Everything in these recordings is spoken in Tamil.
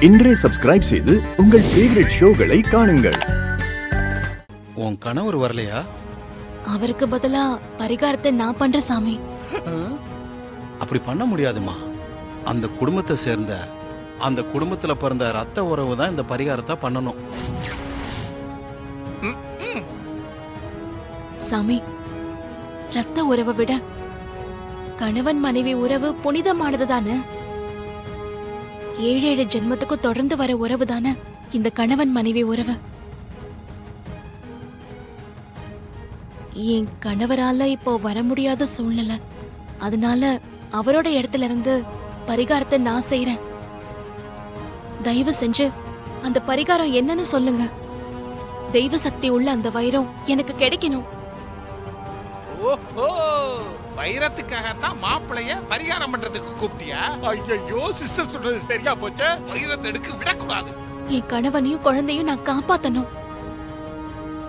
இன்றே சப்ஸ்கிரைப் செய்து உங்கள் ஃபேவரட் ஷோகளை காணுங்கள். உன் கணவர் வரலையா? அவருக்கு பதிலா பரிகாரத்தை நான் பண்ற சாமி. அப்படி பண்ண முடியாதுமா. அந்த குடும்பத்தை சேர்ந்த அந்த குடும்பத்துல பிறந்த ரத்த உறவு தான் இந்த பரிகாரத்தை பண்ணணும். சாமி, ரத்த உறவை விட கணவன் மனைவி உறவு புனிதமானது தானே. 7 ஜென்மத்துக்கு தொடர்ந்து வர உறவு தானே இந்த கணவன் மனைவி உறவு. என் கணவரால இப்போ வர முடியாத சூழ்நிலை. அதனால அவரோட இடத்துல இருந்து பரிகாரத்தை நான் செய்யறேன். தயவு செஞ்சு அந்த பரிகாரம் என்னன்னு சொல்லுங்க. தெய்வ சக்தி உள்ள அந்த வைரம் எனக்கு கிடைக்கணும். ஓஹோ, வைரத்துக்காகத்தான் மாப்பிளைய பரிகாரம் பண்றதுக்கு கூப்பிட்டியா? ஐயோ, சிஸ்டர் சொல்றது சரியா போச்சு. வைரத்தை எடுக்க விடக்கூடாது. என் கணவனையும் குழந்தையும் நான் காப்பாத்தணும்.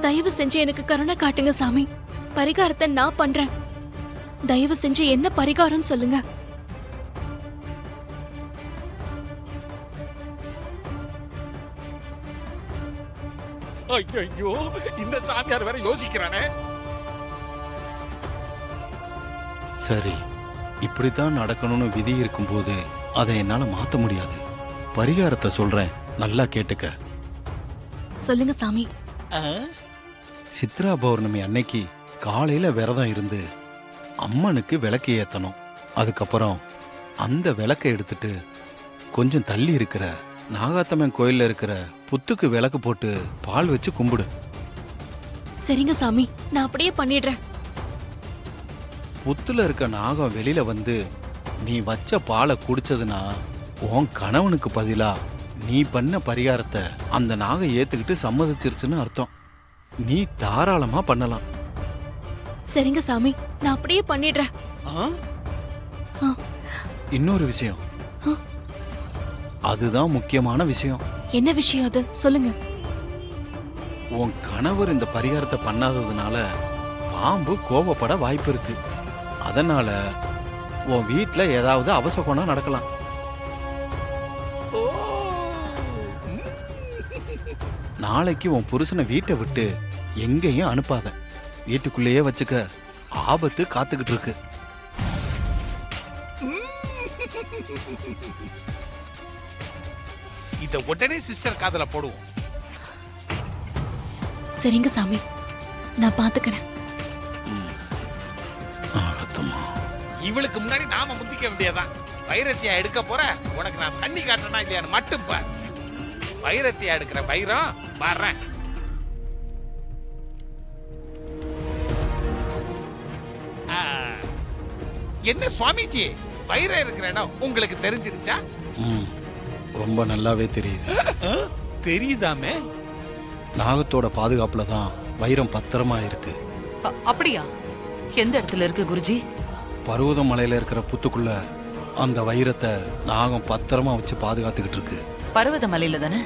தயவு செஞ்சு எனக்கு கருணை காட்டுங்க சாமி. பரிகாரத்தை நான் பண்றேன். தயவு செஞ்சு என்ன பரிகாரம் சொல்லுங்க. ஐயோ, இந்த சாமியார் வேற யோசிக்கிறானே. சரி, இப்படித்தான் நடக்கணும்னு விதி இருக்கும்போது அதை என்னால மாத்த முடியாது. பரிகாரத்தை சொல்றேன், நல்லா கேட்டுக்க. சொல்லுங்க சாமி. சித்ரா பௌர்ணமி அன்னைக்கு காலையில விரதம் இருந்து அம்மனுக்கு விளக்கு ஏத்தணும். அதுக்கப்புறம் அந்த விளக்கை எடுத்துட்டு கொஞ்சம் தள்ளி இருக்கிற நாகாத்தம்மன் கோயில்ல இருக்கிற புத்துக்கு விளக்கு போட்டு பால் வச்சு கும்பிடு. சரிங்க சாமி, நான் அப்படியே பண்ணிடுறேன். புத்துல இருக்க நாகம் வெளியில வந்து நீ வச்ச பாலை குடிச்சதுன்னா உன் கணவனுக்கு பதிலா நீ பண்ண பரிகாரத்தை அந்த நாகம் ஏத்துக்கிட்டு சம்மதிச்சிருச்சுன்னு அர்த்தம். நீ தாராளமா பண்ணலாம். சரிங்க சாமி, நான் அப்படியே பண்ணிடுறேன். இன்னொரு விஷயம், அதுதான் முக்கியமான விஷயம். என்ன விஷயம் அது? சொல்லுங்க. உன் கணவர் இந்த பரிகாரத்தை பண்ணாததுனால பாம்பு கோபப்பட வாய்ப்பு இருக்கு. அதனால உன் வீட்டுல ஏதாவது அவசகுணம் நடக்கலாம். நாளைக்கு உன் புருஷனை வீட்டை விட்டு எங்கேயும் அனுப்பாத. வீட்டுக்குள்ளேயே வச்சுக்க. ஆபத்து காத்துக்கிட்டு இருக்கு. இத உடனே சிஸ்டர் காதுல போடுவோம். சரிங்க சாமி, நான் பாத்துக்கிறேன். இவளுக்கு முன்னாடி நாம முந்திக்க வேண்டியதான். வைரத்தியா எடுக்க போற, உனக்கு நான் தண்ணி காட்டுறனா இல்லையான்னு மட்டும் பார். வைரத்தியா எடுக்கிற வைரம் வர்றேன். என்ன சுவாமிஜி, வைரம் இருக்கிற இடம் உங்களுக்கு தெரிஞ்சிருச்சா? ரொம்ப நல்லாவே தெரியுது. தெரியுதாமே. நாகத்தோட பாதுகாப்புல தான் வைரம் பத்திரமா இருக்கு. அப்படியா? எந்த இடத்துல இருக்கு குருஜி? பர்வத மலையில இருக்கிற புத்துக்குள்ள அந்த வைரத்தை நாகம் பத்திரமா வச்சு பாதுகாத்துக்கிட்டு இருக்கு. பர்வத மலையில தானே?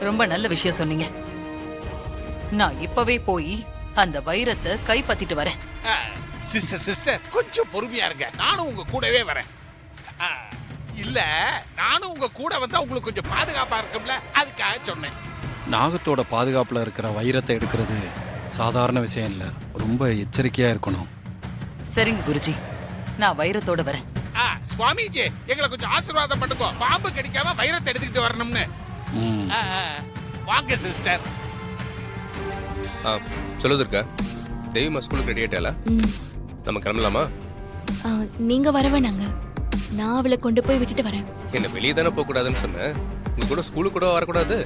ரொம்ப நல்ல விஷயம் சொன்னீங்க. நான் இப்பவே போய் அந்த வைரத்தை கைப்பற்றிட்டு வரேன். சிஸ்டர் கொஞ்சம் பொறுமையா இருங்க. நானும் உங்க கூடவே வரேன். இல்ல, நானும் உங்க கூட வந்தா உங்களுக்கு கொஞ்சம் பாதுகாப்பா இருக்கும்ல, அதுக்காக சொன்னேன். நாகத்தோட பாதுகாப்புல இருக்கிற வைரத்தை எடுக்கிறது சாதாரண விஷயம் இல்ல. ரொம்ப எச்சரிக்கையா இருக்கணும். சரிங்க குருஜி, நான் வைரத்தோட வரேன். சுவாமிஜி, எங்களை கொஞ்சம் ஆசீர்வாதம் பண்ணுங்க. பாம்பு கடிக்காம வைரத்தை எடுத்துக்கிட்டு வரணும்னு. வாங்க சிஸ்டர். சொல்லுதுருக்கா, தெய்வமா ஸ்கூலுக்கு ரெடி ஆயிட்டாளா? நம்ம கிளம்பலாமா? நீங்க வர வேணாங்க, நான் அவளை கொண்டு போய் விட்டுட்டு வரேன். என்ன வெளியே தானே போக கூடாதுன்னு சொன்னேன். உங்க கூட ஸ்கூலுக்கு கூட வரக்கூடாது.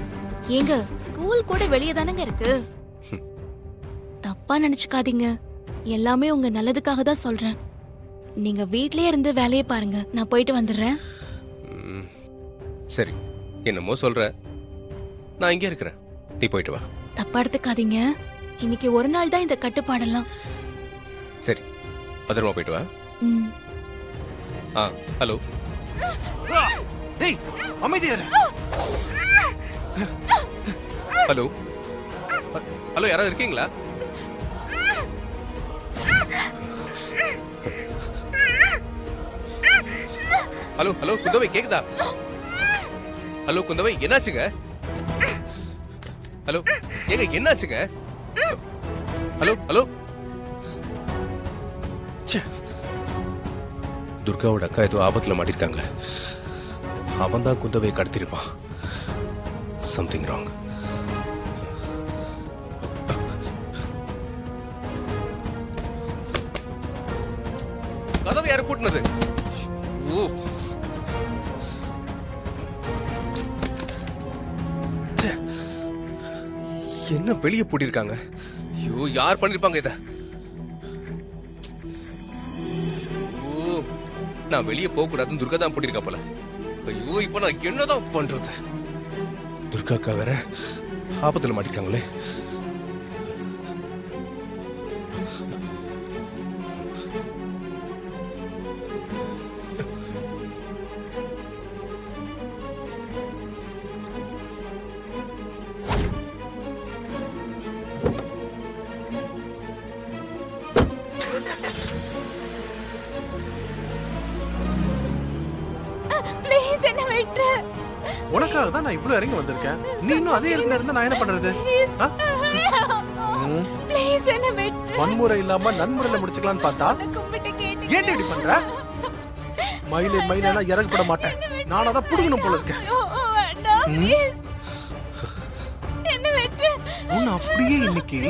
ஏங்க, ஸ்கூல் கூட வெளியே தானங்க இருக்கு. தப்பா நினைச்சுக்காதீங்க. எல்லாமே உங்க நல்லதுக்காக தான் சொல்றேன். நீங்க வீட்லயே இருந்து வேலையை பாருங்க, நான் போயிட்டு வந்துடுறேன். சரி, என்னமோ சொல்ற, நான் இங்கே இருக்கிறேன். நீ போயிட்டு வா. தப்பா எடுத்துக்காதீங்க. இன்னைக்கு ஒரு நாள் தான் இந்த கட்டுப்பாடெல்லாம். சரி, பத்திரமா போயிட்டு வா. ஹலோ. ஹலோ ஹலோ, யாராவது இருக்கீங்களா? ஹலோ ஹலோ, குந்தவை கேக்குதா? ஹலோ குந்தவை, என்னாச்சுங்க? ஹலோ ஏங்க, என்னாச்சுங்க? Hello hello. ச்சே. துர்காவோட அக்கா ஏதோ ஆபத்துல மாட்டிருக்காங்க. அவன் தான் குந்தவை கடத்திருப்பான். Something wrong. கதவை யாரு பூட்டினது? ஓ, ச்சே. என்ன வெளியே பூட்டிருக்காங்க? ஐயோ, யார் பண்ணிருப்பாங்க இத? ஓ, நான் வெளியே போக கூடாதுன்னு துர்கா தான் பூட்டிருக்கா போல. ஐயோ, இப்போ நான் என்னதான் பண்றது? துர்கா அக்கா வேற ஆபத்துல மாட்டிருக்காங்களே. ப்ளீஸ் என்ன விட்டு. உனக்காக தான் நான் இவ்வளவு இறங்கி வந்திருக்கேன். நீ இன்னும் அதே இடத்துல இருந்தா நான் என்ன பண்றது? ப்ளீஸ் என்ன விட்டு. வன்முறை இல்லாம நன்முறையில முடிச்சுக்கலாம்னு பார்த்தா ஏன் இப்படி பண்ற? மயிலே இறக்கப்பட மாட்டேன். நான் அதான் புடுங்கணும் போல இருக்கேன். என்ன விட்டு. உன்னை அப்படியே இன்னைக்கு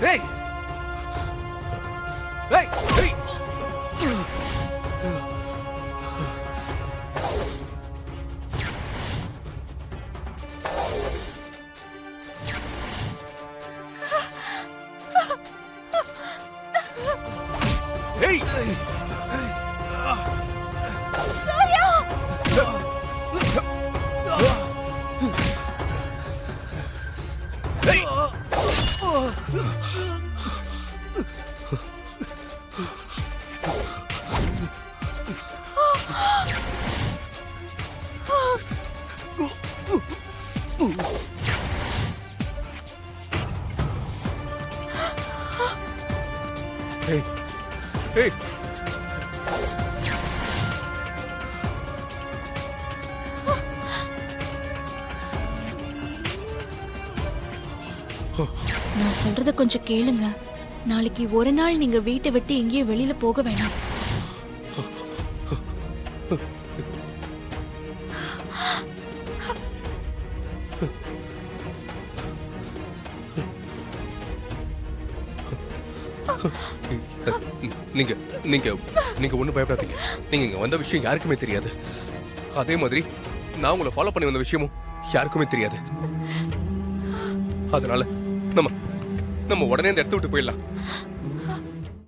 ஏய் ஏய் ஏய் ஏய், ஏய் ஏய். நான் சொல்றத கொஞ்சம் கேளுங்க. நாளைக்கு ஒரு நாள் நீங்க வீட்டை விட்டு எங்கேயும் வெளியில போக வேணாம். நீங்க நீங்க நீங்க ஒண்ணும் பயப்படாதீங்க. நீங்க இங்க வந்த விஷயம் யாருக்குமே தெரியாது. அதே மாதிரி நான் உங்களை ஃபாலோ பண்ணி வந்த விஷயமும் யாருக்குமே தெரியாது. அதனால நம்ம நம்ம உடனே இந்த இடத்த விட்டு போயிடலாம்.